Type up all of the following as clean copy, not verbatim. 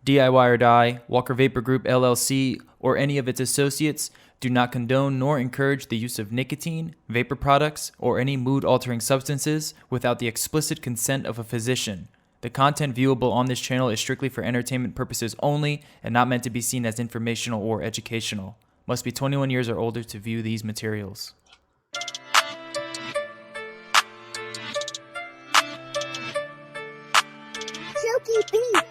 DIY or Die, Walker Vapor Group LLC, or any of its associates do not condone nor encourage the use of nicotine, vapor products, or any mood-altering substances without the explicit consent of a physician. The content viewable on this channel is strictly for entertainment purposes only and not meant to be seen as informational or educational. Must be 21 years or older to view these materials. Silky beat.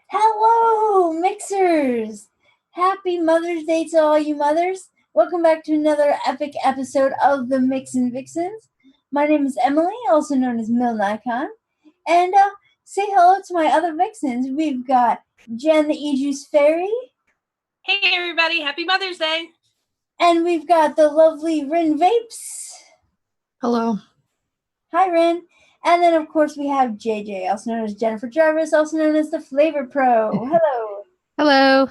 Hello, mixers! Happy Mother's Day to all you mothers. Welcome back to another epic episode of the MIXINVIXENS. My name is Emily, also known as Mil Nikon. And say hello to my other Vixens. We've got Jen the E-Juice Fairy. Hey everybody, happy Mother's Day. And we've got the lovely Rin Vapes. Hello. Hi, Rin. And then, of course, we have JJ, also known as Jennifer Jarvis, also known as the Flavor Pro. Hello. Hello.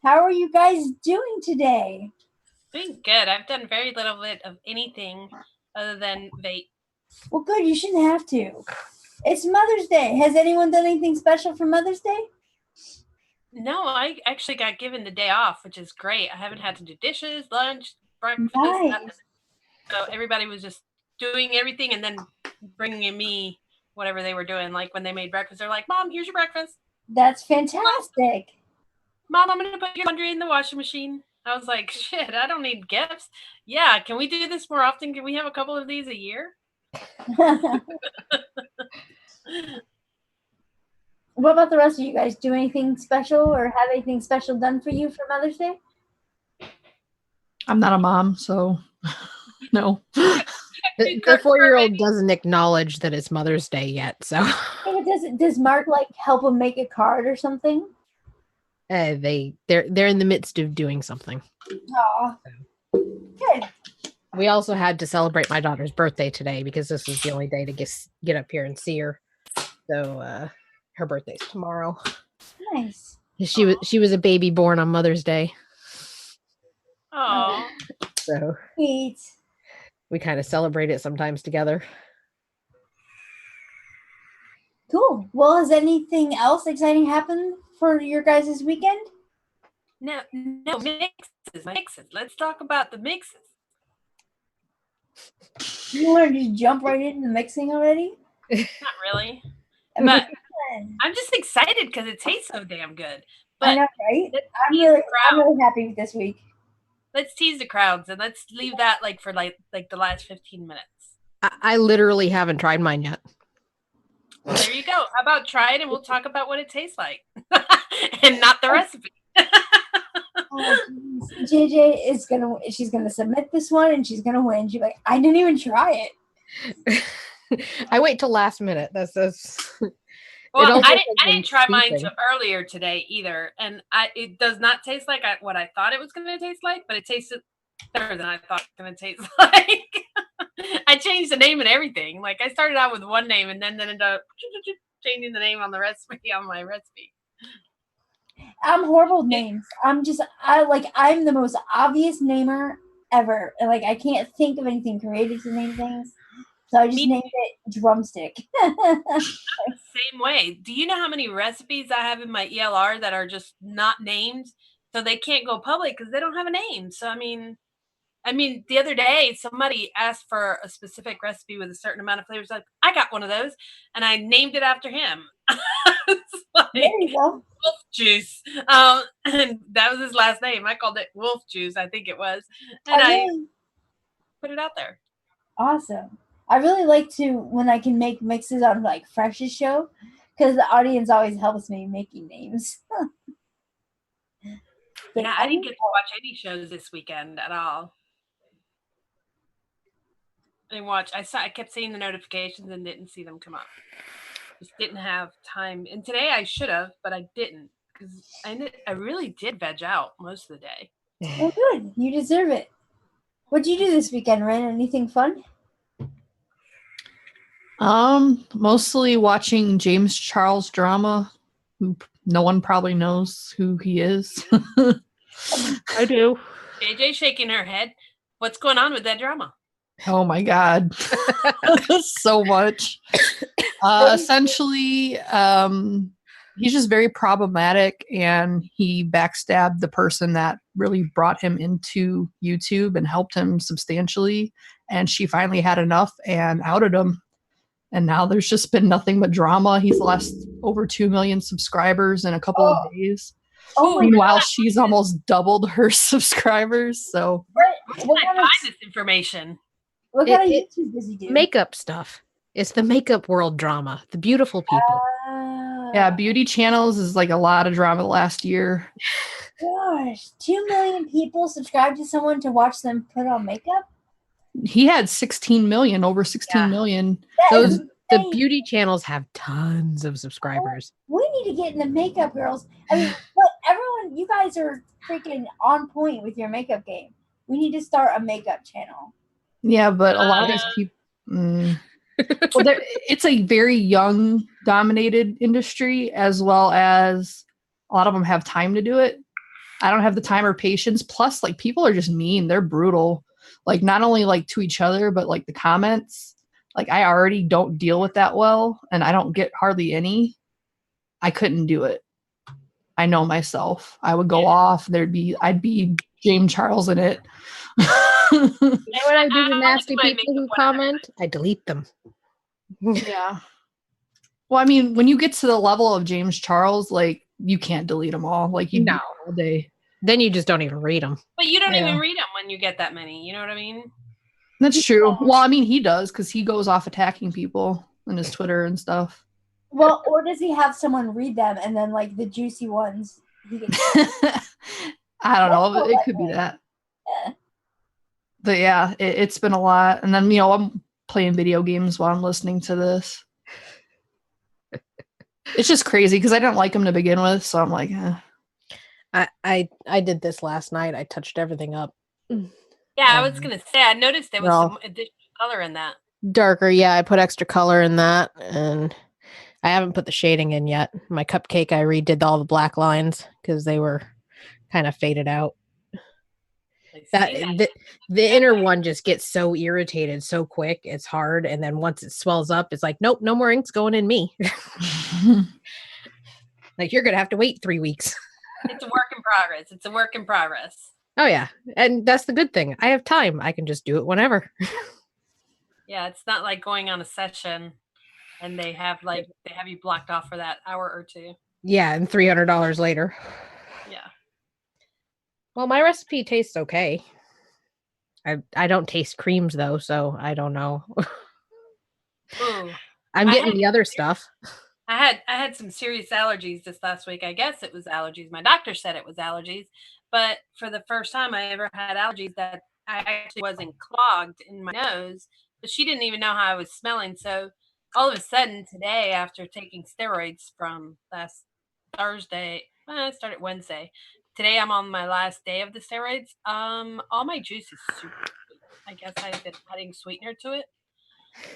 How are you guys doing today? Doing good. I've done very little bit of anything other than vape. Well, good. You shouldn't have to. It's Mother's Day. Has anyone done anything special for Mother's Day? No, I actually got given the day off, which is great. I haven't had to do dishes, lunch, breakfast, Nice. nothing. So everybody was just doing everything and then bringing me whatever they were doing. Like when they made breakfast, they're like, Mom, here's your breakfast. That's fantastic. Mom, I'm going to put your laundry in the washing machine. I was like, shit, I don't need gifts. Yeah, can we do this more often? Can we have a couple of these a year? What about the rest of you guys? Do anything special or have anything special done for you for Mother's Day? I'm not a mom, so no. The The 4-year-old doesn't acknowledge that it's Mother's Day yet, so Does Mark like help him make a card or something? they're in the midst of doing something. Aw. Good. We also had to celebrate my daughter's birthday today because this was the only day to get up here and see her. So her birthday's tomorrow. Nice. She was a baby born on Mother's Day, Oh, so Sweet. we kind of celebrate it sometimes together. Cool. Well, has anything else exciting happened for your guys' weekend? no, mixes. Let's talk about the mixes. You want to just jump right into mixing already? Not really. I mean, But fun. I'm just excited because it tastes so damn good. I But know, right? let's I'm tease the really crowd. happy with this week. Let's tease the crowds and let's leave that for the last 15 minutes. I literally haven't tried mine yet. Well, there you go. How about try it and we'll talk about what it tastes like and not the recipe. JJ she's gonna submit this one and she's gonna win. She's like, I didn't even try it. I wait till last minute. That's Well, also I has been didn't try mine steeping. till earlier today either, and it does not taste like what I thought it was going to taste like, but it tasted better than I thought it was going to taste like. I changed the name and everything. Like I started out with one name and then ended up changing the name on the recipe on my recipe. I'm horrible with names. I'm the most obvious namer ever. And like I can't think of anything creative to name things. So I just named it Drumstick. Same way. Do you know how many recipes I have in my ELR that are just not named, so they can't go public because they don't have a name? So I mean, the other day somebody asked for a specific recipe with a certain amount of flavors. Like I got one of those, and I named it after him. It's like There you go. Wolf Juice, and that was his last name. I called it Wolf Juice, I think it was, and I put it out there. Awesome. I really like to when I can make mixes on like Fresh's show because the audience always helps me making names. Yeah, I didn't get to watch any shows this weekend at all. I didn't watch. I kept seeing the notifications and didn't see them come up. Just didn't have time. And today I should have, but I didn't because I really did veg out most of the day. Oh, good. You deserve it. What'd you do this weekend, Ren? Anything fun? Mostly watching James Charles drama. No one probably knows who he is. I do. JJ shaking her head. What's going on with that drama? Oh my god. So much. Essentially, he's just very problematic, and he backstabbed the person that really brought him into YouTube and helped him substantially. And she finally had enough and outed him. And now there's just been nothing but drama. He's lost over 2 million subscribers in a couple of days. Oh my Meanwhile, she's almost doubled her subscribers. So Where can I find this information? What kind of YouTube does he do? Makeup stuff. It's the makeup world drama. The beautiful people. yeah, beauty channels is like a lot of drama last year. Gosh, 2 million people subscribe to someone to watch them put on makeup? He had 16 million, over 16 million. Those the beauty channels have tons of subscribers. We need to get in the makeup girls. I mean, what everyone, you guys are freaking on point with your makeup game. We need to start a makeup channel. Yeah, but a lot of these people. Well, it's a very young dominated industry, as well as a lot of them have time to do it. I don't have the time or patience. Plus, like, people are just mean. They're brutal. Like, not only like to each other, but like the comments. Like, I already don't deal with that well, and I don't get hardly any. I couldn't do it. I know myself. I would go off. I'd be James Charles in it. And when I do the nasty people who comment, I delete them. Yeah. Well, I mean, when you get to the level of James Charles, like, you can't delete them all. Like, you do all day. Then you just don't even read them. But you don't even read them when you get that many. You know what I mean? That's true. Well, I mean, he does, because he goes off attacking people on his Twitter and stuff. Well, or does he have someone read them and then, like, the juicy ones he gets? I don't know. It could be that. Yeah. But yeah, it's been a lot. And then, I'm playing video games while I'm listening to this. It's just crazy because I didn't like him to begin with. So I'm like, I did this last night. I touched everything up. Yeah, I was going to say, I noticed there was some additional color in that. Darker, yeah. I put extra color in that. And I haven't put the shading in yet. My cupcake, I redid all the black lines because they were kind of faded out. The inner one just gets so irritated so quick. It's hard. And then once it swells up, it's like, nope, no more ink's going in me. Like, you're going to have to wait 3 weeks. It's a work in progress. It's a work in progress. Oh, yeah. And that's the good thing. I have time. I can just do it whenever. Yeah, it's not like going on a session and they have you blocked off for that hour or two. Yeah, and $300 later. Yeah. Well, my recipe tastes okay. I don't taste creams though, so I don't know. Ooh. I'm getting the other stuff. I had some serious allergies this last week. I guess it was allergies. My doctor said it was allergies, but for the first time I ever had allergies that I actually wasn't clogged in my nose, but she didn't even know how I was smelling. So all of a sudden today, after taking steroids from last Thursday, I started Wednesday. Today I'm on my last day of the steroids. All my juice is super sweet. I guess I've been adding sweetener to it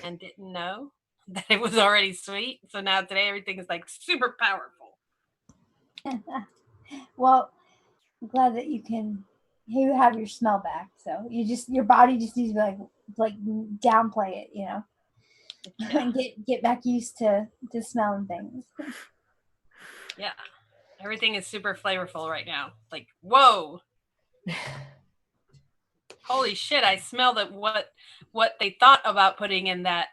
and didn't know that it was already sweet. So now today everything is like super powerful. Well, I'm glad that you have your smell back. So your body just needs to be like downplay it, and get back used to smelling things. Yeah. Everything is super flavorful right now. Like, whoa. Holy shit, I smell that what they thought about putting in that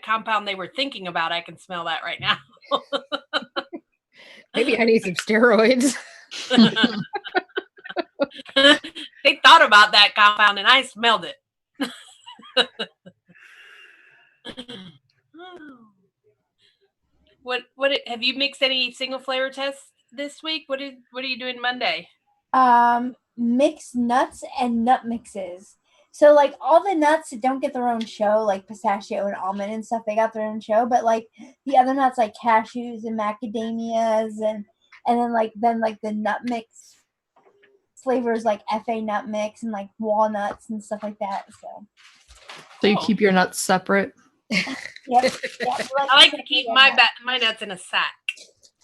compound they were thinking about. I can smell that right now. Maybe I need some steroids. They thought about that compound and I smelled it. What have you mixed any single flavor tests this week? What are you doing Monday? Mixed nuts and nut mixes. So, like, all the nuts that don't get their own show, like pistachio and almond and stuff, they got their own show. But, like, the other nuts, like cashews and macadamias, and then the nut mix flavors like FA nut mix and like walnuts and stuff like that. So you keep your nuts separate. Yep. I like to keep my nuts in a sack.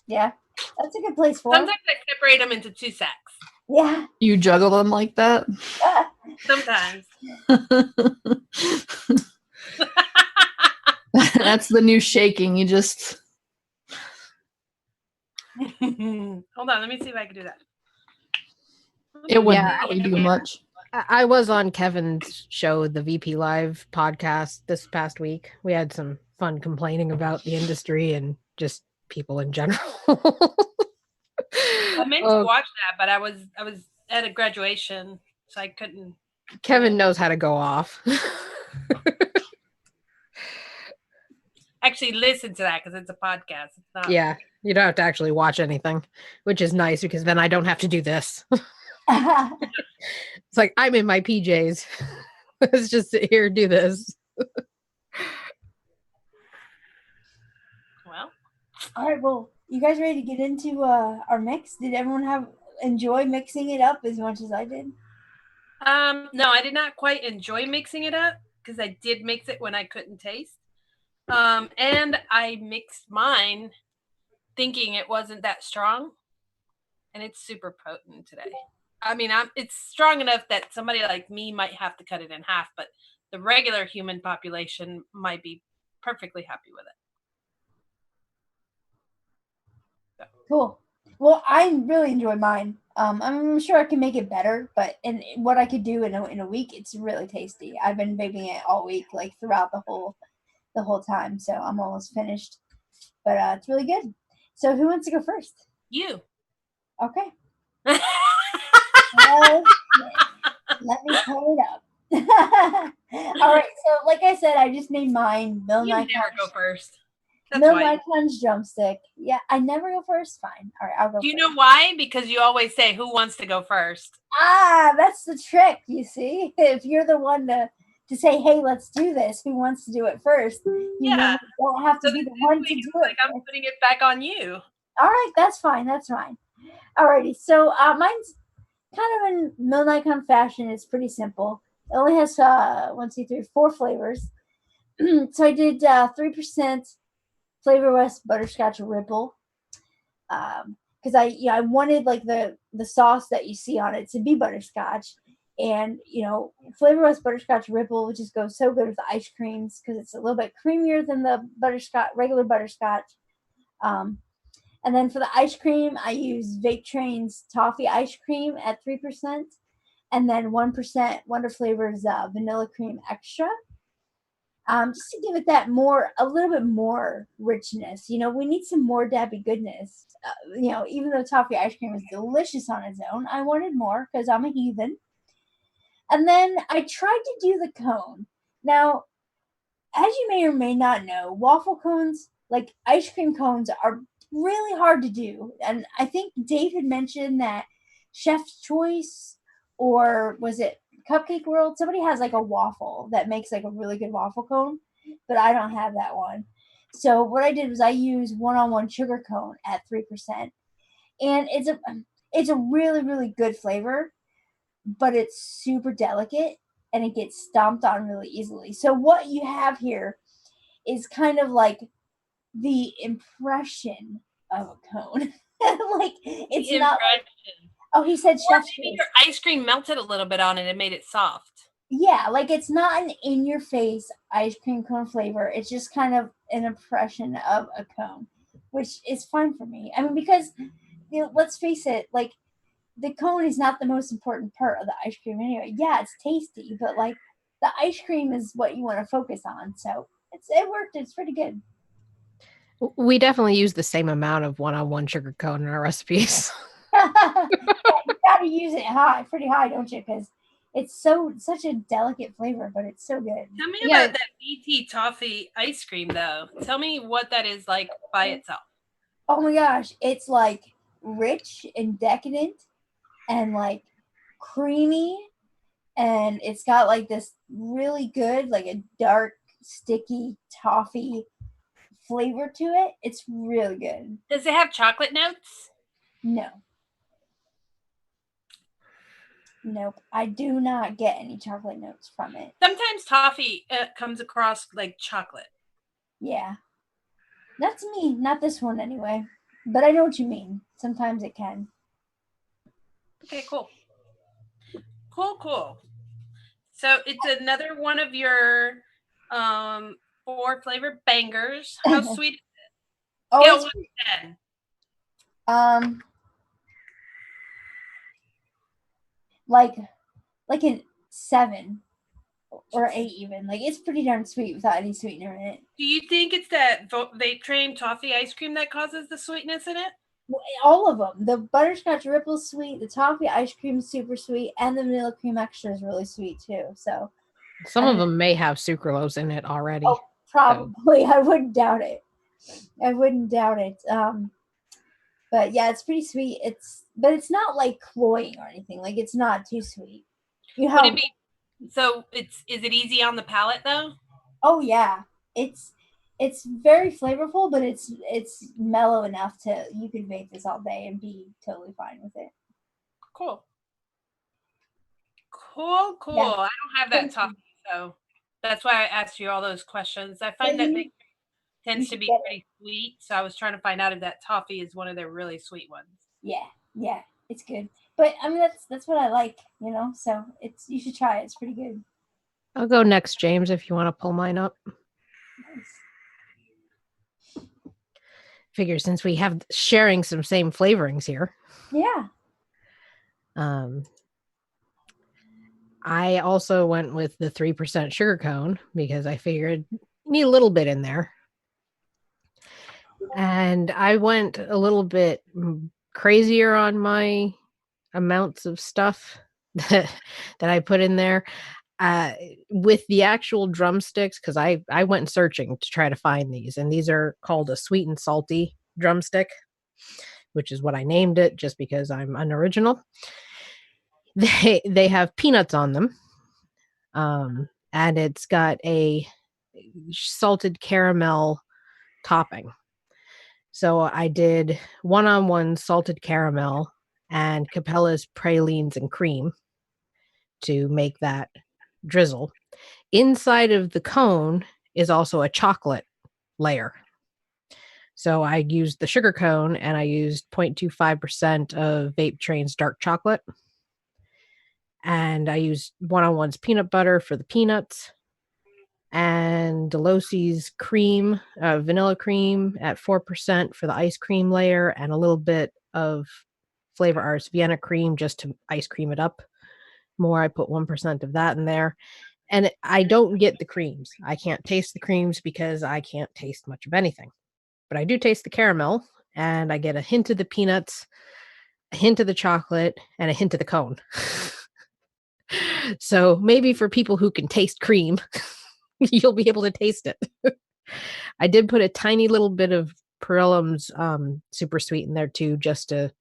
Yeah, that's a good place for Sometimes I separate them into 2 sacks. Yeah. You juggle them like that? Sometimes. That's the new shaking. You just... Hold on, let me see if I can do that. It wouldn't really do much. I was on Kevin's show, the VP Live podcast, this past week. We had some fun complaining about the industry and just people in general. I meant to watch that, but I was at a graduation, so I couldn't. Kevin knows how to go off. Actually, listen to that because it's a podcast. It's not. Yeah, you don't have to actually watch anything, which is nice because then I don't have to do this. It's like I'm in my PJs. Let's just sit here and do this. Well, all right. Well, you guys ready to get into our mix? Did everyone enjoy mixing it up as much as I did? No, I did not quite enjoy mixing it up because I did mix it when I couldn't taste. And I mixed mine thinking it wasn't that strong, and it's super potent today. I mean, it's strong enough that somebody like me might have to cut it in half, but the regular human population might be perfectly happy with it. So. Cool. Well, I really enjoy mine. I'm sure I can make it better, but what I could do in a week, it's really tasty. I've been baking it all week, like throughout the whole time, so I'm almost finished. But it's really good. So who wants to go first? You. Okay. Well, let me pull it up. All right. So, like I said, I just made mine. You never go first. Mill Nikon's drumstick. Yeah, I never go first. Fine. All right, I'll go. Do you know why? Because you always say, "Who wants to go first?" Ah, that's the trick. You see, if you're the one to say, "Hey, let's do this," who wants to do it first? You don't have to be the one to do it. Like I'm putting it back on you. All right, that's fine. That's fine. Alrighty, so mine's kind of in Mill Nikon fashion. It's pretty simple. It only has 4 flavors. So I did 3% Flavor West Butterscotch Ripple, because I wanted like the sauce that you see on it to be butterscotch, and Flavor West Butterscotch Ripple just goes so good with the ice creams because it's a little bit creamier than the regular butterscotch. And then for the ice cream, I use Vape Train's Toffee Ice Cream at 3%, and then 1% Wonder Flavors Vanilla Cream Extra. Just to give it a little bit more richness. We need some more Dabby goodness. Even though toffee ice cream is delicious on its own, I wanted more because I'm a heathen. And then I tried to do the cone. Now, as you may or may not know, waffle cones, like ice cream cones, are really hard to do. And I think Dave had mentioned that Chef's Choice, or was it Cupcake World, somebody has like a waffle that makes like a really good waffle cone, but I don't have that one. So what I did was I used 1-on-1 sugar cone at 3%, and it's a really, really good flavor, but it's super delicate and it gets stomped on really easily. So what you have here is kind of like the impression of a cone. Like it's the not like, oh, he said Chef's Choice. Maybe your ice cream melted a little bit on it and made it soft. Yeah, like it's not an in-your-face ice cream cone flavor. It's just kind of an impression of a cone, which is fine for me. I mean, because let's face it, like the cone is not the most important part of the ice cream anyway. Yeah, it's tasty, but like the ice cream is what you want to focus on. So it worked. It's pretty good. We definitely use the same amount of 1-on-1 sugar cone in our recipes. You gotta use it pretty high, don't you? Because it's such a delicate flavor, but it's so good. Tell me about that BT toffee ice cream, though. Tell me what that is like by itself. Oh my gosh, it's like rich and decadent, and like creamy, and it's got like this really good, like a dark, sticky toffee flavor to it. It's really good. Does it have chocolate notes? No. Nope, I do not get any chocolate notes from it. Sometimes toffee comes across like chocolate. Yeah. That's me, not this one anyway. But I know what you mean. Sometimes it can. Okay, cool. Cool. So it's another one of your 4 flavor bangers. How sweet is it? Oh, Scale it's 1 to 10. Like a 7 or 8 even. Like, it's pretty darn sweet without any sweetener in it. Do you think it's that vape train toffee ice cream that causes the sweetness in it? All of them. The butterscotch ripple's sweet, the toffee ice cream is super sweet, and the vanilla cream extra is really sweet too. So Some of them may have sucralose in it already. Oh, probably. So. I wouldn't doubt it. But yeah, it's pretty sweet. But it's not like cloying or anything. Like, it's not too sweet. Would it be so? Is it easy on the palate though? Oh yeah, it's very flavorful, but it's mellow enough to you could vape this all day and be totally fine with it. Cool. Yeah. I don't have that toffee, so that's why I asked you all those questions. I find that they tends to be pretty sweet, so I was trying to find out if that toffee is one of their really sweet ones. Yeah, it's good. But I mean, that's what I like, So you should try it. It's pretty good. I'll go next, James, if you want to pull mine up. Nice. Figure since we have sharing some same flavorings here. Yeah. I also went with the 3% sugar cone because I figured need a little bit in there. And I went a little bit crazier on my amounts of stuff that I put in there. With the actual drumsticks, because I went searching to try to find these, and these are called a sweet and salty drumstick, which is what I named it just because I'm unoriginal. They have peanuts on them, and it's got a salted caramel topping. So I did 1-on-1 salted caramel and Capella's pralines and cream to make that drizzle. Inside of the cone is also a chocolate layer. So I used the sugar cone and I used 0.25% of Vape Train's dark chocolate. And I used 1-on-1's peanut butter for the peanuts and Delosi's cream, vanilla cream at 4% for the ice cream layer and a little bit of Flavor Arts Vienna cream just to ice cream it up more. I put 1% of that in there. And I don't get the creams. I can't taste the creams because I can't taste much of anything. But I do taste the caramel, and I get a hint of the peanuts, a hint of the chocolate, and a hint of the cone. So maybe for people who can taste cream, you'll be able to taste it. I did put a tiny little bit of Perillum's super sweet in there too, just to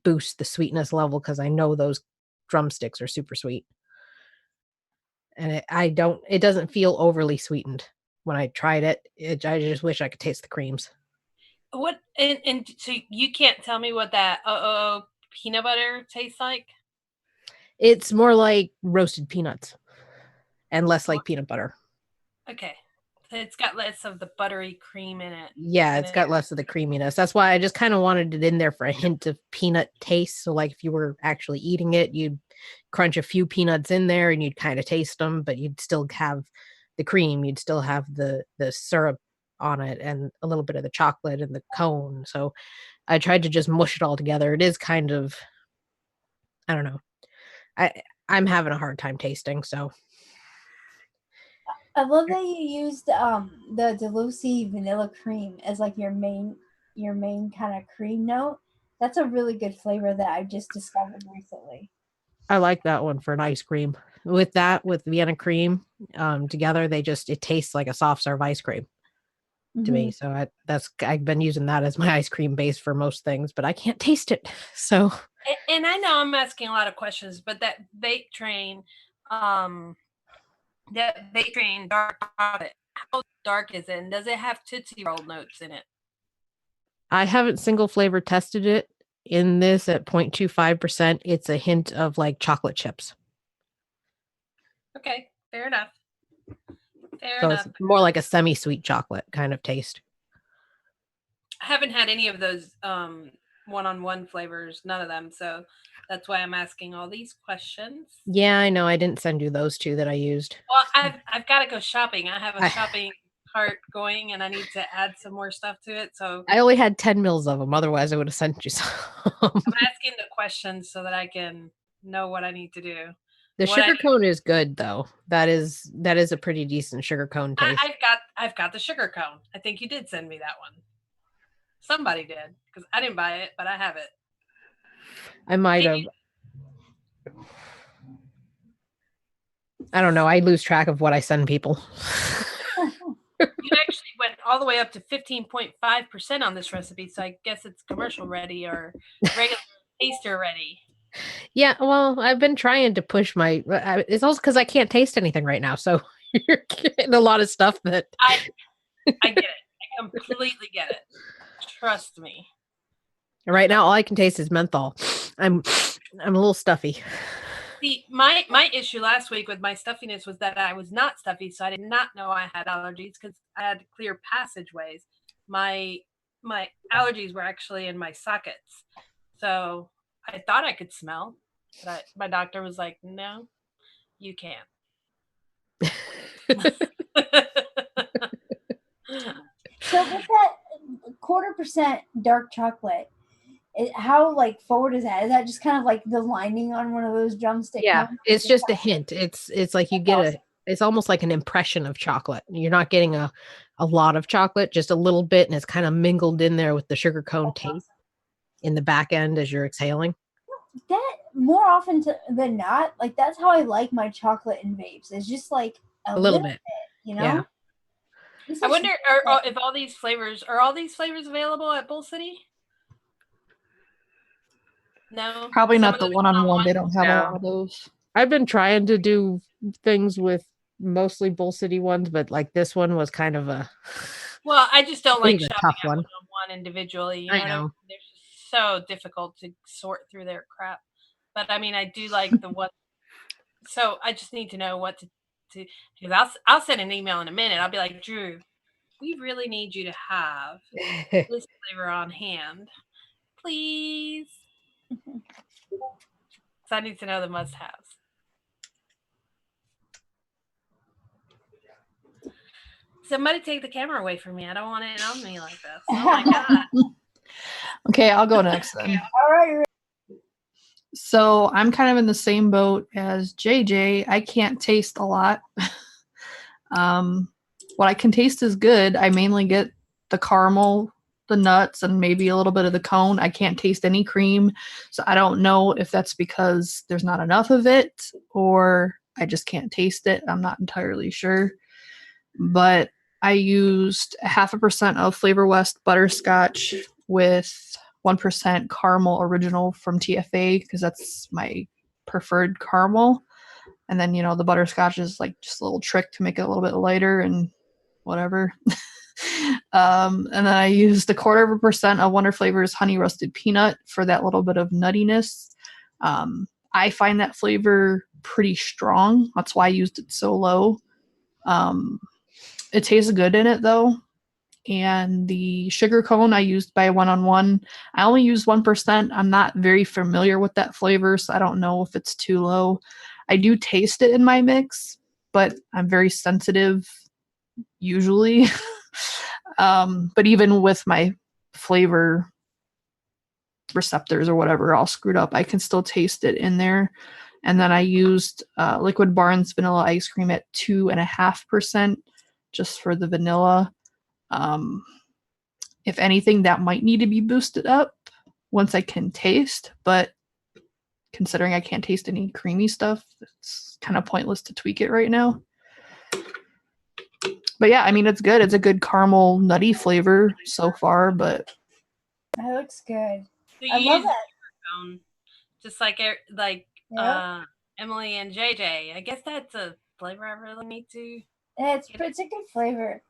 boost the sweetness level, because I know those drumsticks are super sweet. And it doesn't feel overly sweetened when I tried it. I just wish I could taste the creams. What and so you can't tell me what that peanut butter tastes like? It's more like roasted peanuts and less like peanut butter. Okay. So it's got less of the buttery cream in it. Yeah, it's got less of the creaminess. That's why I just kind of wanted it in there for a hint of peanut taste. So like if you were actually eating it, you'd crunch a few peanuts in there and you'd kind of taste them, but you'd still have the cream. You'd still have the syrup on it and a little bit of the chocolate and the cone. So I tried to just mush it all together. It is kind of, I don't know. I'm having a hard time tasting, so. I love that you used the Delusi vanilla cream as like your main kind of cream note. That's a really good flavor that I just discovered recently. I like that one for an ice cream. With Vienna cream together, it tastes like a soft serve ice cream to me. So I've been using that as my ice cream base for most things, but I can't taste it. So. And I know I'm asking a lot of questions, but that vape train, dark chocolate, how dark is it? And does it have Tootsie Roll notes in it? I haven't single flavor tested it. in this at 0.25%, it's a hint of like chocolate chips. Okay, fair enough. Fair So enough. it's more like a semi-sweet chocolate kind of taste. I haven't had any of those one-on-one flavors, none of them. So that's why I'm asking all these questions. Yeah, I know. I didn't send you those two that I used. Well, I've got to go shopping. I have a shopping cart going, and I need to add some more stuff to it. So I only had 10 mils of them. Otherwise, I would have sent you some. I'm asking the questions so that I can know what I need to do. The sugar cone is good, though. That is a pretty decent sugar cone taste. I've got the sugar cone. I think you did send me that one. Somebody did, because I didn't buy it, but I have it. I might have. I don't know. I lose track of what I send people. You actually went all the way up to 15.5% on this recipe, so I guess it's commercial ready or regular taster ready. Yeah, well, I've been trying to push my. It's also because I can't taste anything right now, so you're getting a lot of stuff that I get it. I completely get it. Trust me. Right now, all I can taste is menthol. I'm a little stuffy. See, my issue last week with my stuffiness was that I was not stuffy, so I did not know I had allergies because I had clear passageways. My allergies were actually in my sockets, so I thought I could smell, but my doctor was like, "No, you can't." So with that 0.25% dark chocolate, how like forward is that? Is that just kind of like the lining on one of those drumstick? Yeah, it's just a hint. It's like you get it's almost like an impression of chocolate. You're not getting a lot of chocolate, just a little bit, and it's kind of mingled in there with the sugar cone taste in the back end as you're exhaling. That more often than not, like that's how I like my chocolate in vapes. It's just like a little bit, you know? Yeah. I wonder if all these flavors available at Bull City? No. Probably not the one-on-one. They don't have a lot of those. I've been trying to do things with mostly Bull City ones, but like this one was kind of a. Well, I just don't like shopping tough at one. one individually. You know, I know. They're just so difficult to sort through their crap. But I mean, I do like the one. So I just need to know what to because I'll send an email in a minute. I'll be like, Drew, we really need you to have this flavor on hand, please. So I need to know the must-haves. Somebody take the camera away from me. I don't want it on me like this. Oh my god. Okay, I'll go next then. All right. So I'm kind of in the same boat as JJ. I can't taste a lot. What I can taste is good. I mainly get the caramel, the nuts, and maybe a little bit of the cone. I can't taste any cream. So I don't know if that's because there's not enough of it or I just can't taste it. I'm not entirely sure. But I used 0.5% of Flavor West butterscotch with 1% caramel original from TFA because that's my preferred caramel. And then, the butterscotch is like just a little trick to make it a little bit lighter and whatever. And then I used 0.25% of Wonder Flavors honey roasted peanut for that little bit of nuttiness. I find that flavor pretty strong. That's why I used it so low. It tastes good in it though. And the sugar cone I used by one-on-one. I only used 1%. I'm not very familiar with that flavor, so I don't know if it's too low. I do taste it in my mix, but I'm very sensitive usually. But even with my flavor receptors or whatever all screwed up, I can still taste it in there. And then I used Liquid Barnes vanilla ice cream at 2.5% just for the vanilla. If anything, that might need to be boosted up once I can taste, but considering I can't taste any creamy stuff, it's kind of pointless to tweak it right now. But yeah, I mean, it's good. It's a good caramel nutty flavor so far, but that looks good. So I love that. Just like Emily and JJ. I guess that's a flavor I really need to. Yeah, it's a good flavor.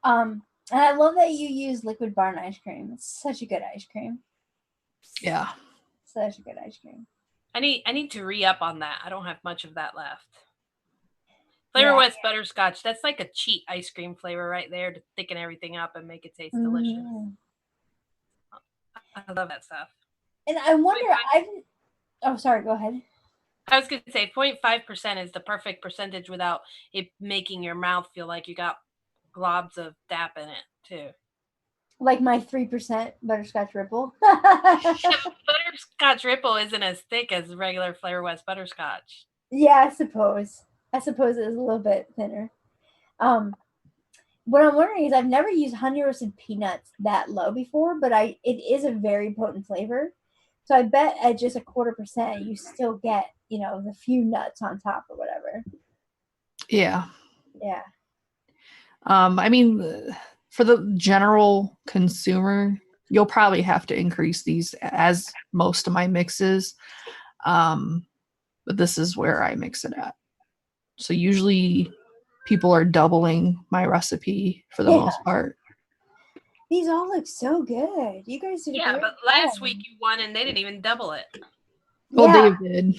And I love that you use Liquid Barn ice cream. It's such a good ice cream. Yeah. Such a good ice cream. I need to re-up on that. I don't have much of that left. Flavor Yeah. West butterscotch. That's like a cheap ice cream flavor right there to thicken everything up and make it taste delicious. I love that stuff. And I wonder, oh, sorry, go ahead. I was going to say 0.5% is the perfect percentage without it making your mouth feel like you got globs of DAP in it, too. Like my 3% butterscotch ripple. Butterscotch ripple isn't as thick as regular Flavor West butterscotch. Yeah, I suppose it is a little bit thinner. What I'm wondering is I've never used honey roasted peanuts that low before, but it is a very potent flavor. So I bet at just 0.25%, you still get, the few nuts on top or whatever. Yeah. Yeah. I mean, for the general consumer, you'll probably have to increase these as most of my mixes. But this is where I mix it at. So usually people are doubling my recipe for the most part. These all look so good. You guys did Yeah, but last week you won and they didn't even double it. Well, Dave did.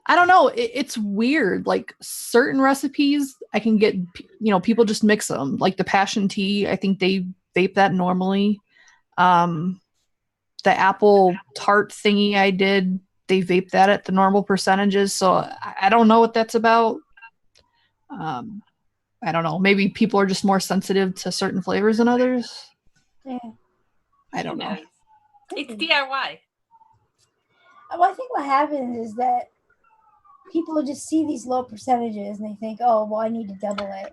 I don't know. It's weird. Like certain recipes, I can get, people just mix them. Like the passion tea, I think they vape that normally. The apple tart thingy I did, they vape that at the normal percentages. So I don't know what that's about. I don't know. Maybe people are just more sensitive to certain flavors than others. Yeah. I don't know. It's DIY. Well, I think what happens is that people just see these low percentages and they think, oh, well, I need to double it.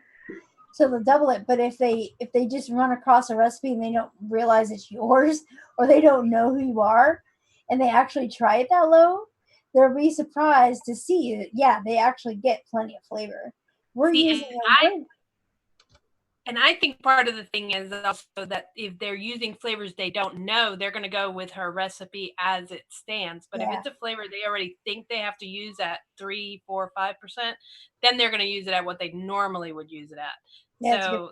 So they'll double it. But if they just run across a recipe and they don't realize it's yours or they don't know who you are and they actually try it that low, they'll be surprised to see that, yeah, they actually get plenty of flavor. And I think part of the thing is also that if they're using flavors they don't know, they're going to go with her recipe as it stands. But if it's a flavor they already think they have to use at 3, 4, 5%, then they're going to use it at what they normally would use it at. Yeah, so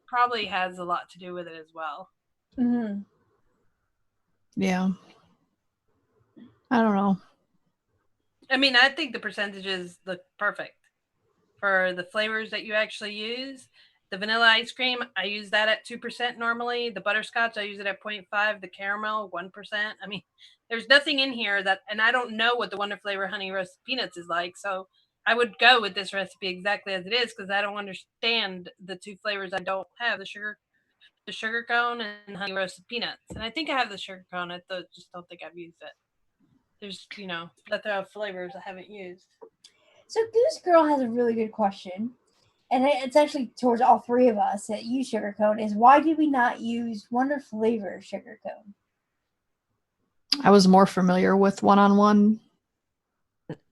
probably has a lot to do with it as well. Mm-hmm. Yeah. I don't know. I mean, I think the percentages look perfect for the flavors that you actually use. The vanilla ice cream, I use that at 2% normally. The butterscotch, I use it at 0.5. The caramel, 1%. I mean, there's nothing in here and I don't know what the Wonder Flavor Honey Roasted Peanuts is like. So I would go with this recipe exactly as it is because I don't understand the two flavors I don't have, the sugar cone and honey roasted peanuts. And I think I have the sugar cone. I just don't think I've used it. There's, plethora of flavors I haven't used. So Goose Girl has a really good question. And it's actually towards all three of us that use sugar cone, is why did we not use Wonder Flavor sugar cone? I was more familiar with one-on-one.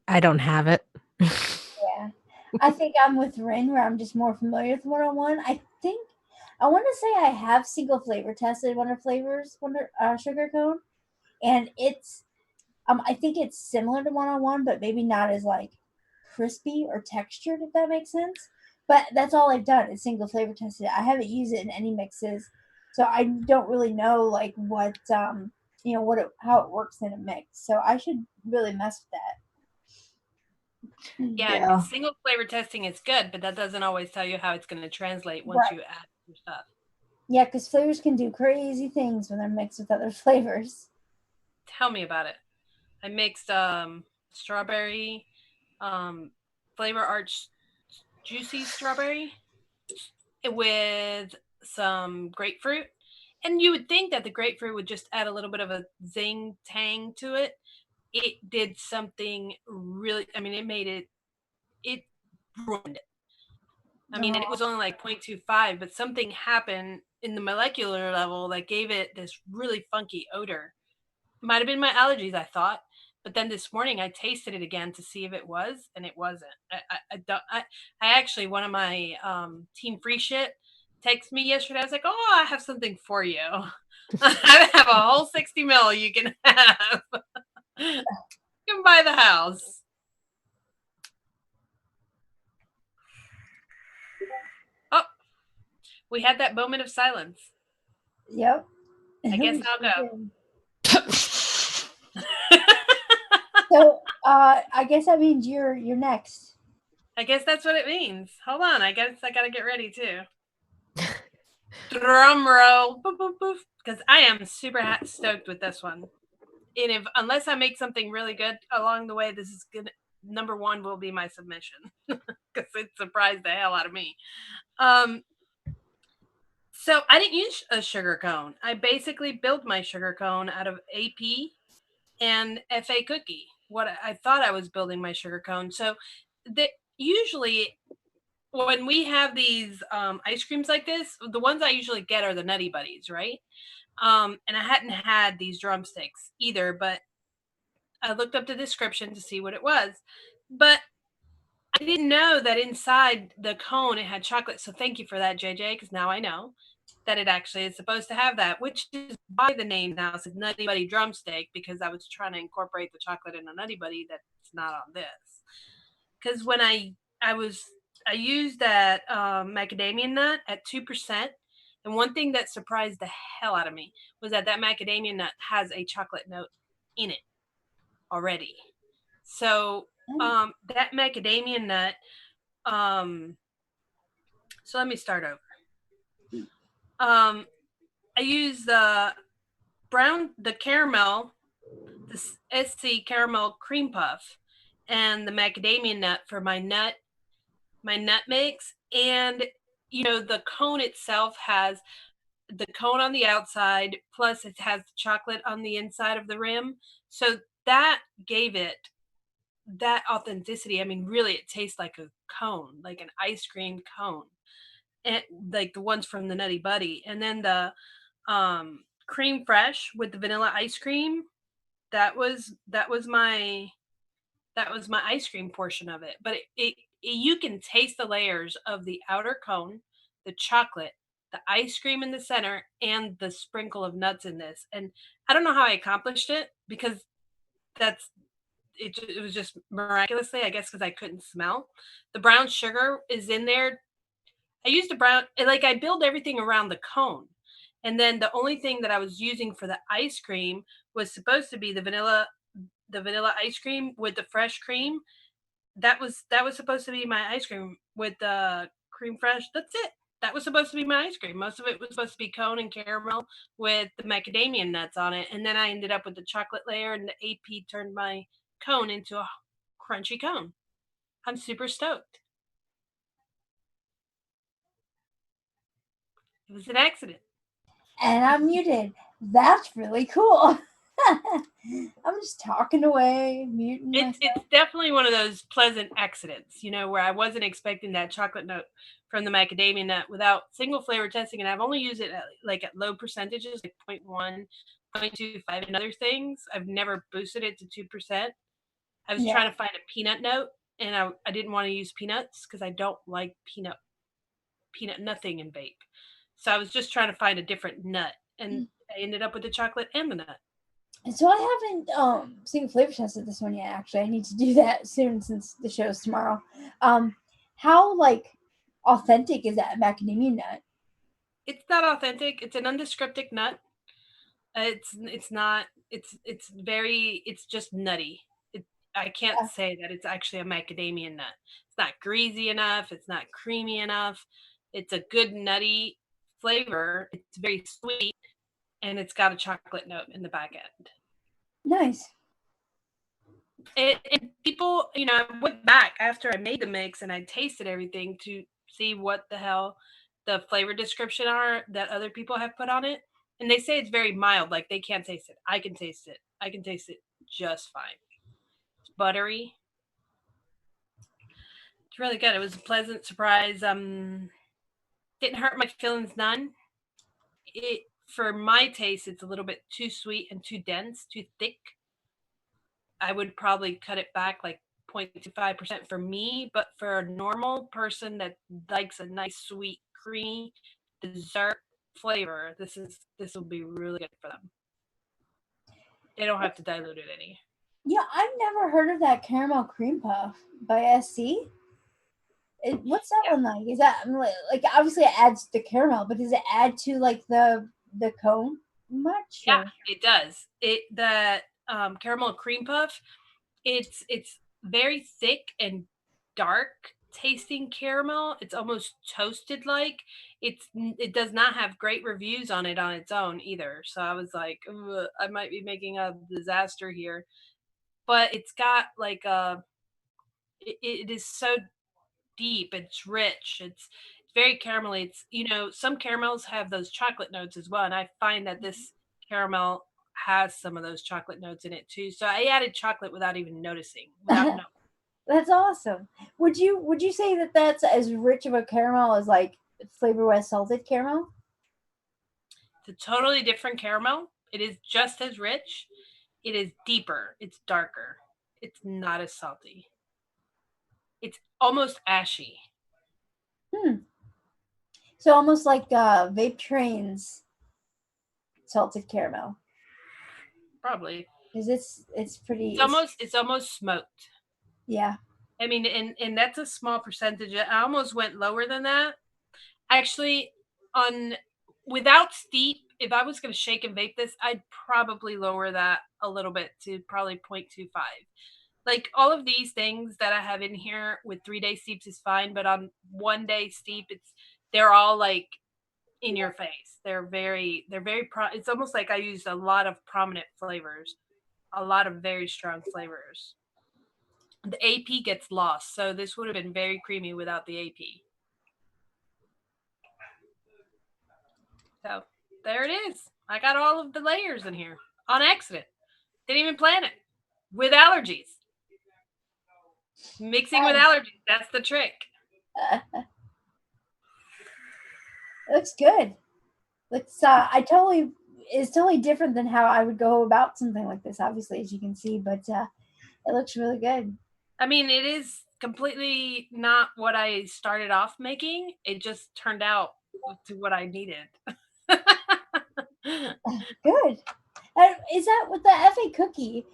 I don't have it. Yeah. I think I'm with Rin, where I'm just more familiar with one-on-one. I want to say I have single flavor tested Wonder Flavors sugar cone. And it's, I think it's similar to one-on-one, but maybe not as like crispy or textured, if that makes sense. But that's all I've done is single flavor tested. I haven't used it in any mixes, so I don't really know like what how it works in a mix. So I should really mess with that. Yeah. Single flavor testing is good, but that doesn't always tell you how it's going to translate once you add your stuff. Yeah, because flavors can do crazy things when they're mixed with other flavors. Tell me about it. I mixed strawberry, Flavor Arch juicy strawberry with some grapefruit. And you would think that the grapefruit would just add a little bit of a zing tang to it. It did something really, it ruined it. I mean, and it was only like 0.25, but something happened in the molecular level that gave it this really funky odor. It might have been my allergies, I thought. But then this morning I tasted it again to see if it was, and it wasn't. I actually, one of my Team Free Shit texted me yesterday. I was like, oh, I have something for you. I have a whole 60 ml you can have. You can buy the house. Oh, we had that moment of silence. Yep. I guess I'll go. So I guess that means you're next. I guess that's what it means. Hold on, I guess I gotta get ready too. Drum roll, because I am super stoked with this one. And unless I make something really good along the way, this is gonna number one will be my submission because it surprised the hell out of me. So I didn't use a sugar cone. I basically built my sugar cone out of AP and FA cookie. What I thought I was building my sugar cone. So that usually when we have these ice creams like this, the ones I usually get are the Nutty Buddies, right? And I hadn't had these drumsticks either, but I looked up the description to see what it was. But I didn't know that inside the cone it had chocolate. So thank you for that, JJ, because now I know that it actually is supposed to have that, which is why the name now says Nutty Buddy Drumstick, because I was trying to incorporate the chocolate in a Nutty Buddy that's not on this. Because when I used that macadamia nut at 2%, and one thing that surprised the hell out of me was that macadamia nut has a chocolate note in it already. So that macadamia nut, so let me start over. I use the caramel, the E-cig caramel cream puff, and the macadamia nut for my nut mix. And the cone itself has the cone on the outside, plus it has chocolate on the inside of the rim. So that gave it that authenticity. I mean, really, it tastes like a cone, like an ice cream cone, and like the ones from the Nutty Buddy. And then the cream fresh with the vanilla ice cream. That was my ice cream portion of it. But you can taste the layers of the outer cone, the chocolate, the ice cream in the center, and the sprinkle of nuts in this. And I don't know how I accomplished it, because it was just miraculously, I guess, because I couldn't smell. The brown sugar is in there. I used I build everything around the cone. And then the only thing that I was using for the ice cream was supposed to be the vanilla ice cream with the fresh cream. That was supposed to be my ice cream with the cream fresh. That's it. That was supposed to be my ice cream. Most of it was supposed to be cone and caramel with the macadamia nuts on it. And then I ended up with the chocolate layer, and the AP turned my cone into a crunchy cone. I'm super stoked. It was an accident. And I'm muted. That's really cool. I'm just talking away, muting myself. It's definitely one of those pleasant accidents, where I wasn't expecting that chocolate note from the macadamia nut without single flavor testing. And I've only used it at low percentages, like 0.1, 0.25, and other things. I've never boosted it to 2%. I was trying to find a peanut note, and I didn't want to use peanuts because I don't like peanut nothing in vape. So I was just trying to find a different nut, and I ended up with the chocolate and the nut. So I haven't single flavor tested this one yet. Actually, I need to do that soon since the show's tomorrow. How authentic is that macadamia nut? It's not authentic. It's an undescriptic nut. It's not. It's just nutty. I can't say that it's actually a macadamia nut. It's not greasy enough. It's not creamy enough. It's a good nutty flavor. It's very sweet, and it's got a chocolate note in the back end. Nice. And people, I went back after I made the mix and I tasted everything to see what the hell the flavor description are that other people have put on it. And they say it's very mild, like they can't taste it. I can taste it. I can taste it just fine. It's buttery. It's really good. It was a pleasant surprise. Didn't hurt my feelings none. For my taste, it's a little bit too sweet and too dense, too thick. I would probably cut it back like 0.25% for me, but for a normal person that likes a nice, sweet, creamy dessert flavor, this will be really good for them. They don't have to dilute it any. Yeah, I've never heard of that caramel cream puff by SC. What's that one like? Is that obviously it adds the caramel, but does it add to the cone much? Yeah, it does. caramel cream puff. It's very thick and dark tasting caramel. It's almost toasted like. It does not have great reviews on it on its own either. So I was like, I might be making a disaster here. But it's got like it is so deep. It's rich. It's very caramelly. It's some caramels have those chocolate notes as well, and I find that this caramel has some of those chocolate notes in it too. So I added chocolate without even noticing, without knowing. That's awesome. Would you say that that's as rich of a caramel as like Flavor West salted caramel? It's a totally different caramel. It is just as rich. It is deeper. It's darker. It's not as salty. It's almost ashy. So almost like Vape Train's salted caramel. Probably. Because it's pretty. It's almost smoked. Yeah. I mean, and that's a small percentage. I almost went lower than that. Actually, without steep, if I was going to shake and vape this, I'd probably lower that a little bit to probably 0.25. Like all of these things that I have in here with 3-day steeps is fine, but on 1-day steep, they're all like in your face. It's almost like I used a lot of prominent flavors, a lot of very strong flavors. The AP gets lost, so this would have been very creamy without the AP. So there it is. I got all of the layers in here on accident. Didn't even plan it. With allergies. Mixing with allergies. That's the trick. Looks good. It's totally different than how I would go about something like this, obviously, as you can see, but it looks really good. I mean, it is completely not what I started off making. It just turned out to what I needed. Good. Is that with the FA cookie?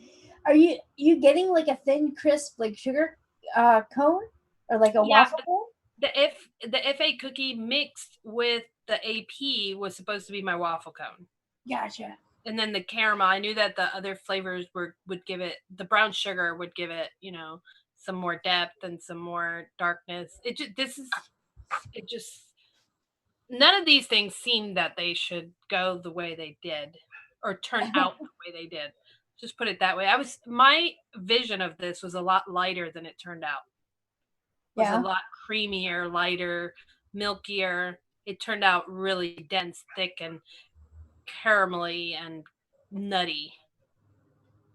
Are you getting like a thin, crisp, like sugar cone or like a waffle cone? The FA cookie mixed with the AP was supposed to be my waffle cone. Gotcha. And then the caramel, I knew that the other flavors would give it, the brown sugar would give it, some more depth and some more darkness. None of these things seem that they should go the way they did or turn out the way they did. Just put it that way. My vision of this was a lot lighter than it turned out. It was a lot creamier, lighter, milkier. It turned out really dense, thick, and caramelly and nutty.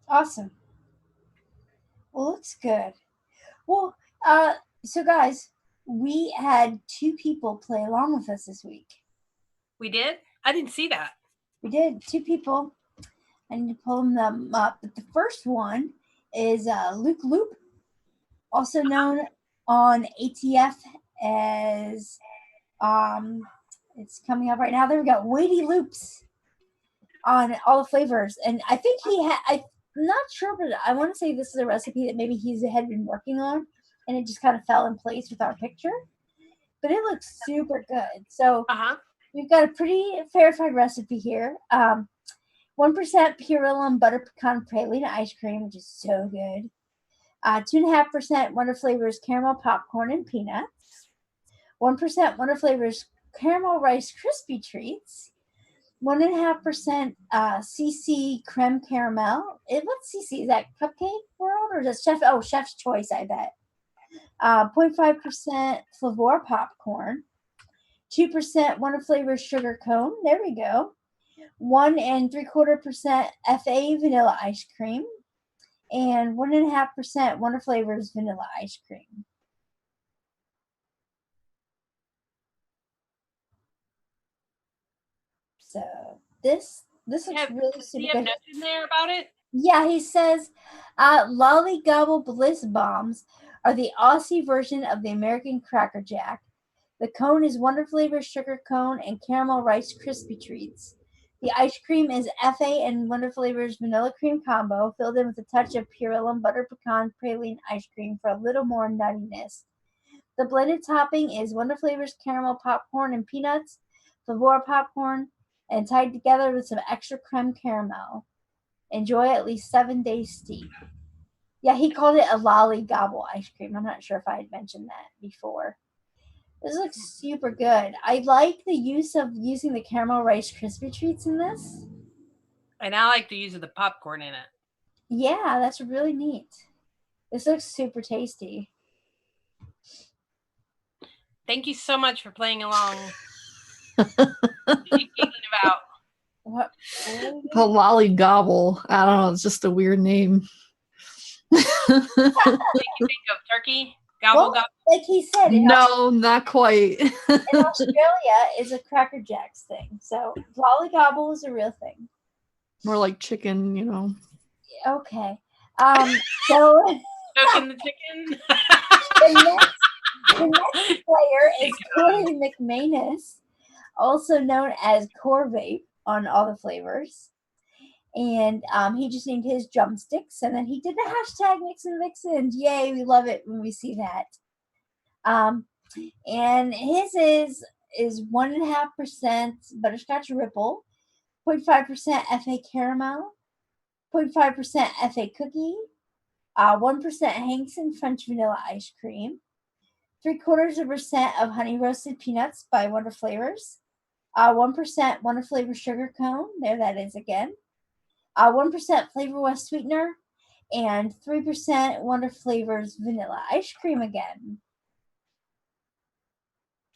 Awesome. Well, looks good. Well, so guys, we had 2 people play along with us this week. We did? I didn't see that. We did. 2 people. I need to pull them up. But the first one is Luke Loop, also known on ATF as it's coming up right now. There we go. Weighty Loops on all the flavors. And I think I'm not sure, but I want to say this is a recipe that maybe he had been working on, and it just kind of fell in place with our picture. But it looks super good. So we've got a pretty verified recipe here. 1% Purell butter pecan praline ice cream, which is so good. 2.5% Wonder Flavors caramel popcorn and peanuts. 1% Wonder Flavors caramel rice crispy treats. 1.5% CC creme caramel. What's CC? Is that Cupcake World or is that Chef's Choice? I bet. 0.5% Flavor popcorn. 2% Wonder Flavors sugar cone. There we go. 1.75% FA vanilla ice cream. And 1.5% Wonder Flavors vanilla ice cream. So this looks really super good. Do you have notes in there about it? Yeah, he says, Lolly Gobble Bliss Bombs are the Aussie version of the American Cracker Jack. The cone is Wonder Flavors sugar cone and caramel rice crispy treats. The ice cream is FA and Wonder Flavors vanilla cream combo, filled in with a touch of Purell butter pecan praline ice cream for a little more nuttiness. The blended topping is Wonder Flavors caramel popcorn and peanuts, Flavor popcorn, and tied together with some extra creme caramel. Enjoy at least 7 days steep. Yeah, he called it a lolly gobble ice cream. I'm not sure if I had mentioned that before. This looks super good. I like the use of using the caramel Rice Krispie treats in this. And I like the use of the popcorn in it. Yeah, that's really neat. This looks super tasty. Thank you so much for playing along. What are you giggling about? What? The lolly gobble. I don't know. It's just a weird name. What do you think of turkey? Gobble Well, gobble. like he said, No, not quite. in Australia is a Cracker Jacks thing. So lolly gobble is a real thing. More like chicken, you know. Okay. So Choking the chicken. the next player is Corey McManus, also known as Core Vape on all the flavors. And he just named his drumsticks, and then he did the hashtag MIXINVIXENS. Yay, we love it when we see that. And his is 1.5% butterscotch ripple, 0.5% FA caramel, 0.5% FA cookie, 1% Hankson French vanilla ice cream, 0.75% of honey roasted peanuts by Wonder Flavors, 1% Wonder Flavor sugar cone. There that is again. 1% Flavor West sweetener, and 3% Wonder Flavors vanilla ice cream again.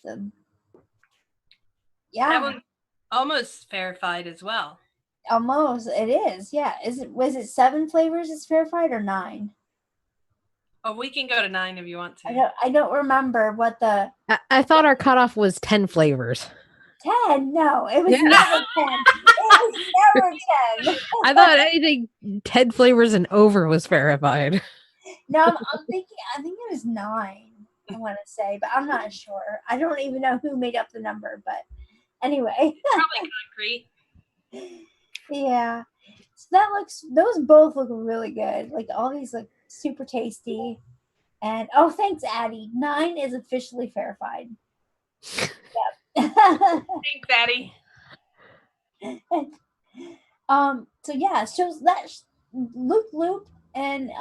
So, yeah, That one's almost verified as well. almost it is. Yeah, was it 7 flavors? It's verified or 9? Oh, we can go to 9 if you want to. I don't remember what the I thought our cutoff was 10 flavors. 10. No, it was Yeah. never 10. It was never 10. I thought anything 10 flavors and over was verified. No, I'm thinking. I think it was 9. I want to say, but I'm not sure. I don't even know who made up the number, but anyway. Probably concrete. Yeah. So those both look really good. Like all these look super tasty. And oh, thanks, Addie. 9 is officially verified. Yep. Thanks, Addie. So yeah, shows that Loop, and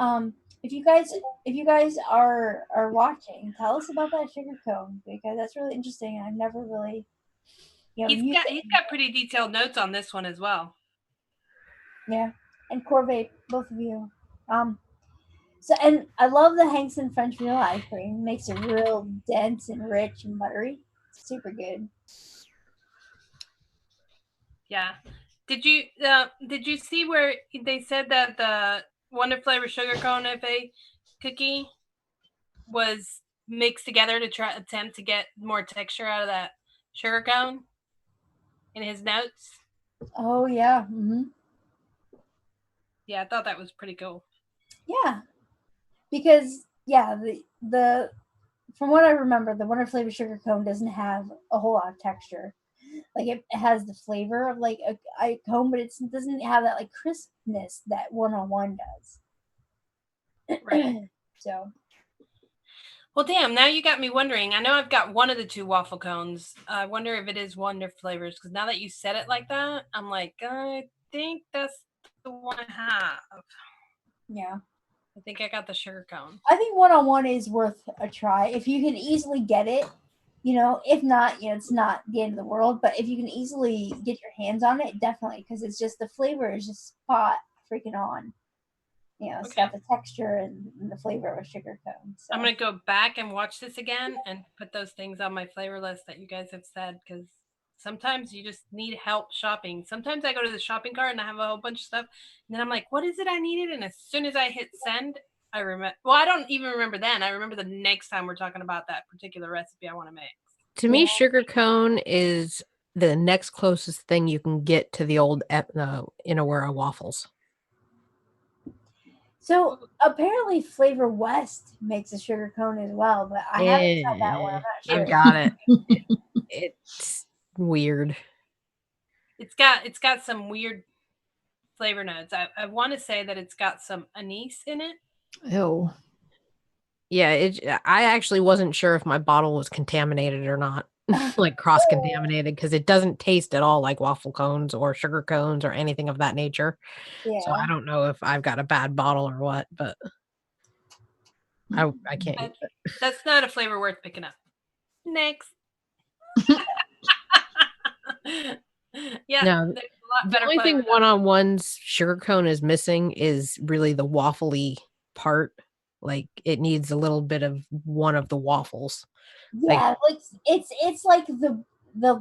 if you guys are watching, tell us about that sugar cone because that's really interesting. And I've never really, He's got pretty detailed notes on this one as well. Yeah, and Corvette, both of you. So and I love the Hankson French vanilla ice cream. It makes it real dense and rich and buttery. It's super good. Yeah. Did you see where they said that the Wonder Flavor sugar cone FA cookie was mixed together to attempt to get more texture out of that sugar cone in his notes? Oh yeah. Mm-hmm. Yeah, I thought that was pretty cool. Yeah, because the from what I remember, the Wonder Flavor sugar cone doesn't have a whole lot of texture. Like it has the flavor of like a cone, but it doesn't have that like crispness that 101 does. Right. So. Well, damn! Now you got me wondering. I know I've got one of the 2 waffle cones. I wonder if it is Wonder Flavors because now that you said it like that, I'm like, I think that's the one I have. Yeah. I think I got the sugar cone. I think 101 is worth a try if you can easily get it. If not, it's not the end of the world. But if you can easily get your hands on it, definitely, because it's just the flavor is just spot freaking on. It's got the texture and the flavor of a sugar cone. So. I'm gonna go back and watch this again and put those things on my flavor list that you guys have said because sometimes you just need help shopping. Sometimes I go to the shopping cart and I have a whole bunch of stuff, and then I'm like, "What is it I needed?" And as soon as I hit send, I remember. Well, I don't even remember then. I remember the next time we're talking about that particular recipe I want to make. To me, sugar cone is the next closest thing you can get to the old Inawera waffles. So apparently Flavor West makes a sugar cone as well, but I haven't tried that one. I'm not sure. I've got it. It's weird. It's got some weird flavor notes. I want to say that it's got some anise in it. Ew. Yeah, I actually wasn't sure if my bottle was contaminated or not. like cross-contaminated, because it doesn't taste at all like waffle cones or sugar cones or anything of that nature. Yeah. So I don't know if I've got a bad bottle or what, but I can't use it. That's not a flavor worth picking up. Next. Yeah, No, there's a lot the better only thing flavors. one-on-one's sugar cone is missing is really the waffly part. Like it needs a little bit of one of the waffles. Yeah, like it's like the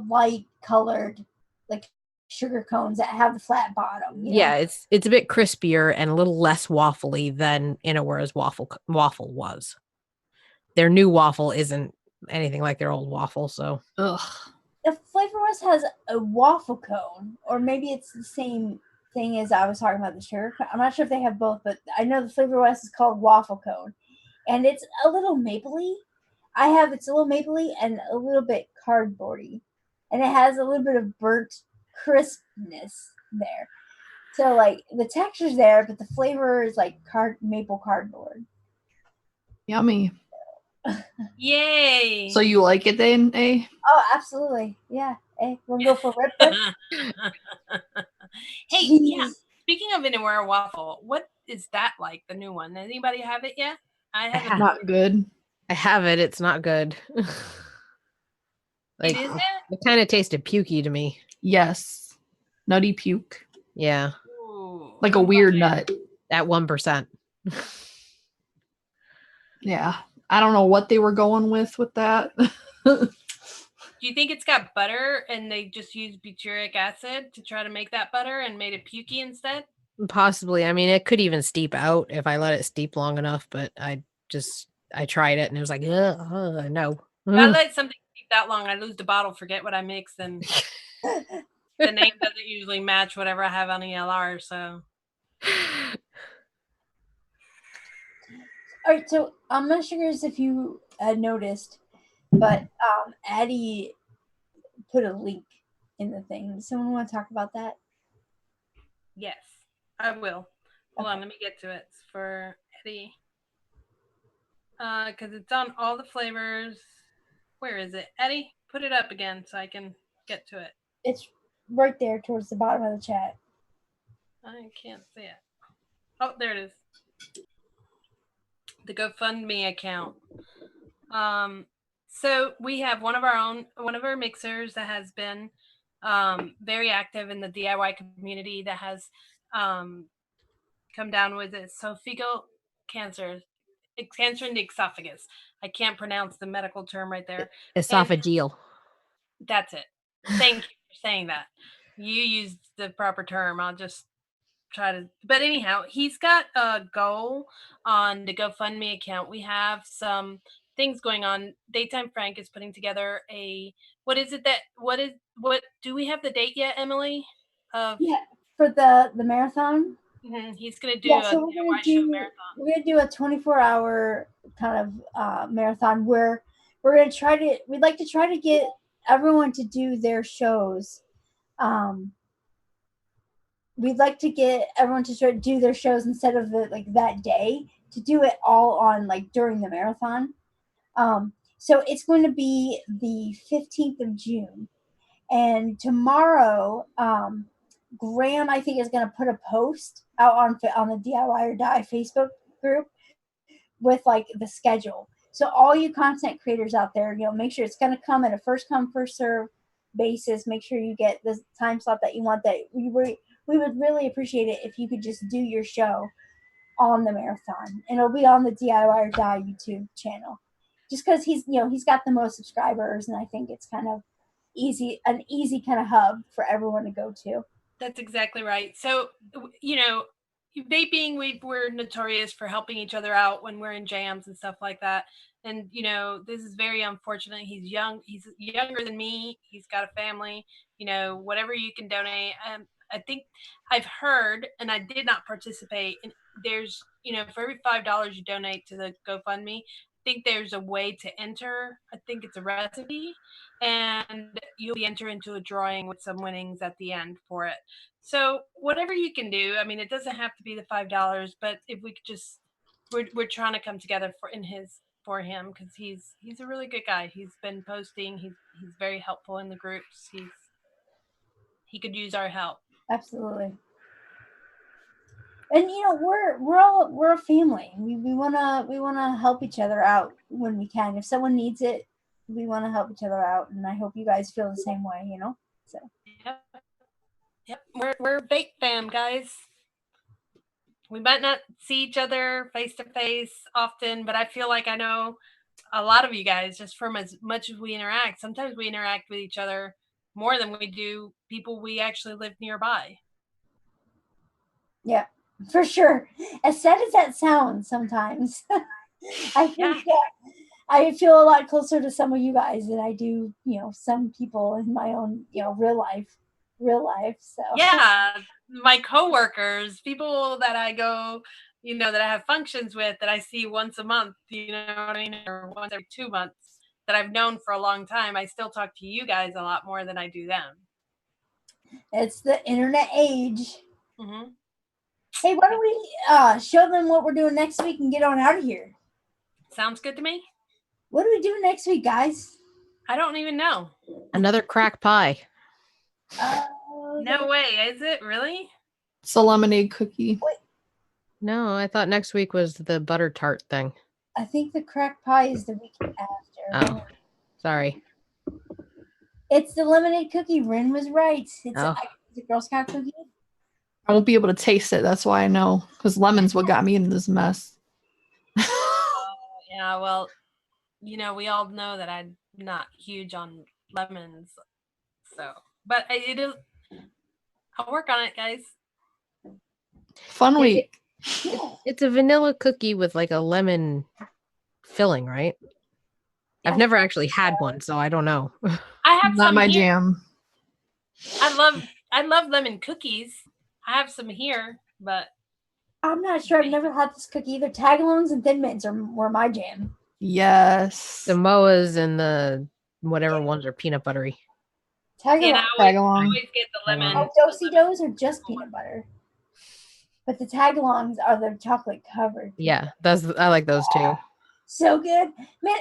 light colored like sugar cones that have the flat bottom. You know? Yeah, it's a bit crispier and a little less waffly than Innoware's waffle was. Their new waffle isn't anything like their old waffle, so Ugh. The Flavor West has a waffle cone, or maybe it's the same thing as I was talking about the sugar cone. I'm not sure if they have both, but I know the Flavor West is called waffle cone, and it's a little mapley. It's a little mapley and a little bit cardboardy, and it has a little bit of burnt crispness there. So like the texture's there, but the flavor is like maple cardboard. Yummy. Yay! So you like it then, eh? Oh, absolutely. Yeah. Hey, wanna go for a rip? Hey, Jeez. yeah. Speaking of Innoware waffle, what is that like? The new one? Does anybody have it yet? I haven't. Not good. I have it. It's not good. It isn't? It kind of tasted pukey to me. Yes. Nutty puke. Yeah, Ooh, Like a weird nut. at 1%. Yeah. I don't know what they were going with that. Do you think it's got butter and they just used butyric acid to try to make that butter and made it pukey instead? Possibly. I mean, it could even steep out if I let it steep long enough, but I tried it and it was like, no. If I let something steep that long, I lose the bottle, forget what I mixed, and the name doesn't usually match whatever I have on ELR, so. All right, so I'm not sure if you had noticed, but Addie put a link in the thing. Does someone want to talk about that? Yes, I will. Hold on, let me get to it. It's for Eddie. Because it's on all the flavors. Where is it? Eddie, put it up again so I can get to it. It's right there towards the bottom of the chat. I can't see it. Oh, there it is. The GoFundMe account. So we have one of our mixers that has been very active in the DIY community, that has come down with esophageal cancer in the esophagus. I can't pronounce the medical term right there. Esophageal. That's it. Thank you for saying that. You used the proper term. I'll just try to. But anyhow, he's got a goal on the GoFundMe account. We have some things going on. Daytime Frank is putting together what do we have the date yet, Emily? Yeah, for the marathon. He's gonna do Yeah, so we're gonna do a 24-hour kind of marathon where we'd like to try to get everyone to do their shows. We'd like to get everyone to try to do their shows instead of that day, to do it all on during the marathon. So it's going to be the 15th of June, and tomorrow, Graham, I think, is going to put a post out on the DIY or Die Facebook group with the schedule. So all you content creators out there, make sure it's going to come at a first come first serve basis. Make sure you get the time slot that you want. That we would really appreciate it if you could just do your show on the marathon, and it'll be on the DIY or Die YouTube channel. Just because he's got the most subscribers, and I think it's kind of an easy kind of hub for everyone to go to. That's exactly right. So, vaping, we're notorious for helping each other out when we're in jams and stuff like that. And, this is very unfortunate. He's young. He's younger than me. He's got a family. Whatever you can donate. I think I've heard, and I did not participate, and there's, for every $5 you donate to the GoFundMe, I think there's a way to enter. I think it's a recipe, and you'll be entered into a drawing with some winnings at the end for it. So whatever you can do, I mean, it doesn't have to be the $5, but if we could just, we're trying to come together in his for him because he's a really good guy. He's been posting. He's very helpful in the groups. He could use our help. Absolutely. And we're a family. We wanna help each other out when we can. If someone needs it, we want to help each other out, and I hope you guys feel the same way. So. Yep. We're vape fam, guys. We might not see each other face to face often, but I feel like I know a lot of you guys just from as much as we interact. Sometimes we interact with each other more than we do people we actually live nearby. Yeah, for sure. As sad as that sounds sometimes, I think I feel a lot closer to some of you guys than I do, some people in my own, real life. So yeah, my coworkers, people that I go, that I have functions with that I see once a month, you know what I mean, or once every 2 months that I've known for a long time. I still talk to you guys a lot more than I do them. It's the internet age. Mm-hmm. Hey, why don't we show them what we're doing next week and get on out of here? Sounds good to me. What are we doing next week, guys? I don't even know. Another crack pie. No way. Is it really? It's a lemonade cookie. Wait. No, I thought next week was the butter tart thing. I think the crack pie is the week after. Oh, sorry. It's the lemonade cookie. Rin was right. It's a Girl Scout cookie. I won't be able to taste it. That's why I know. Because lemon's what got me into this mess. Yeah, well, we all know that I'm not huge on lemons. So, but I'll work on it, guys. Fun week. It's a vanilla cookie with like a lemon filling, right? I've never actually had one, so I don't know. I have not some my here. jam. I love lemon cookies. I have some here, but I'm not sure. I've never had this cookie either. Tagalongs and Thin Mints were my jam. Yes. The Moas and the whatever ones are peanut buttery. Tagalong. I always get the lemon. Oh, Do-si-dos are just peanut butter. But the tagalongs are the chocolate covered. Yeah, I like those too. So good. Man,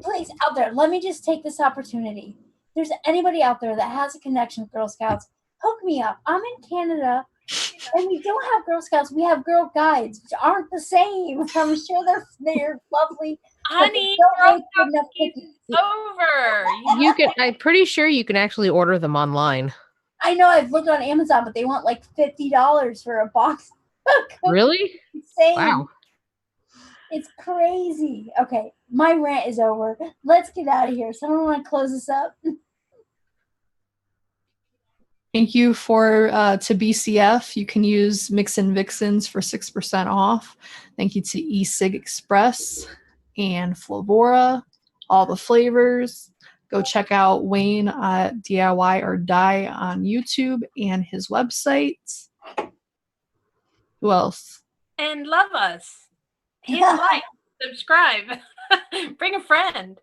please, out there, let me just take this opportunity. If there's anybody out there that has a connection with Girl Scouts, hook me up. I'm in Canada, and we don't have Girl Scouts. We have Girl Guides, which aren't the same. I'm sure they're lovely. Honey, Girl Scouts is over. I'm pretty sure you can actually order them online. I know. I've looked on Amazon, but they want like $50 for a box. Really? Insane. Wow. It's crazy. Okay, my rant is over. Let's get out of here. Someone want to close this up? Thank you to BCF. You can use MIXINVIXENS for 6% off. Thank you to E-cig Express and Flavora, all the flavors. Go check out Wayne at DIY or Die on YouTube and his website. Who else? And love us. Hit like, subscribe, bring a friend.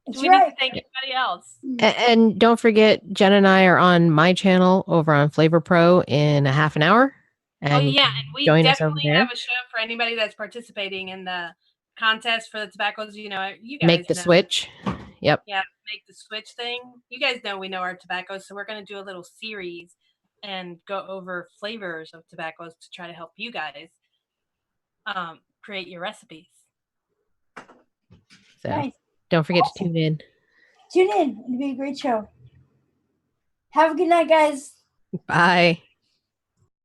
That's We right. need to thank anybody else. And don't forget, Jen and I are on my channel over on Flavor Pro in a half an hour. And and we definitely have a show for anybody that's participating in the contest for the tobaccos. You guys make the switch. Yep. Yeah, make the switch thing. You guys know we know our tobaccos, so we're going to do a little series and go over flavors of tobaccos to try to help you guys create your recipes. So Nice. don't forget to tune in. Tune in. It'll be a great show. Have a good night, guys. Bye.